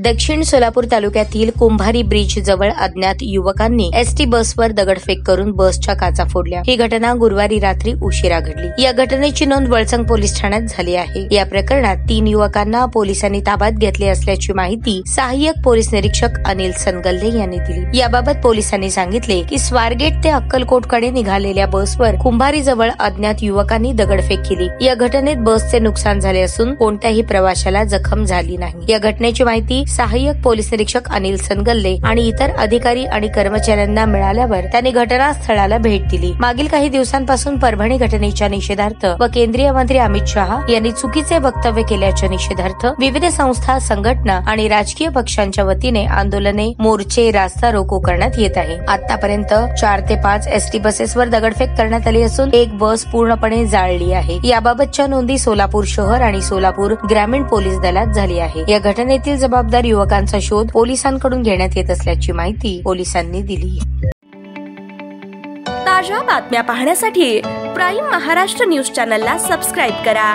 दक्षिण सोलापूर तालुक्यातील कुंभारी ब्रिज जवळ अज्ञात युवकांनी एसटी बसवर दगडफेक करून बसच्या काचा फोडल्या। ही घटना गुरुवारी रात्री उशिरा घडली। या घटनेची नोंद वळसंग पोलीस ठाण्यात झाली आहे। या प्रकरणात 3 युवकांना पोलिसांनी ताब्यात घेतले असल्याची माहिती सहाय्यक पोलीस निरीक्षक अनिल सनगल्ले यांनी दिली। याबाबत पोलिसांनी सांगितले की स्वारगेट ते अक्कलकोटकडे निघालेल्या बसवर कुंभारी जवळ अज्ञात युवकांनी दगडफेक केली। या घटनेत बसचे नुकसान झाले असून कोणत्याही प्रवाशाला जखम झाली नाही। या घटनेची माहिती सहाय्यक पोलीस निरीक्षक अनिल सनगल्ले आणि इतर अधिकारी आणि कर्मचाऱ्यांना मिळाल्यावर त्यांनी घटनास्थळाला भेट दिली। मागील काही दिवसांपासून परभणी घटनेच्या निषेधार्थ व केंद्रीय मंत्री अमित शहा यांनी चुकीचे वक्तव्य केल्याच्या निषेधार्थ विविध संस्था, संघटना आणि राजकीय पक्षांच्या वतीने आंदोलने, मोर्चे, रास्ता रोको करण्यात येत आहे। आतापर्यंत 4 ते 5 एसटी बसेसवर दगडफेक करण्यात आली असून एक बस पूर्णपणे जाळली आहे। याबाबतच्या नोंदी सोलापूर शहर आणि सोलापूर ग्रामीण पोलीस दलात झाली आहे। या घटनेतील जबाबदार युवकांचा शोध पोलिसांकडून घेण्यात येत असल्याची माहिती पोलिसांनी दिली। ताज्या बातम्या पाहण्यासाठी प्राईम महाराष्ट्र न्यूज चॅनलला सबस्क्राईब करा।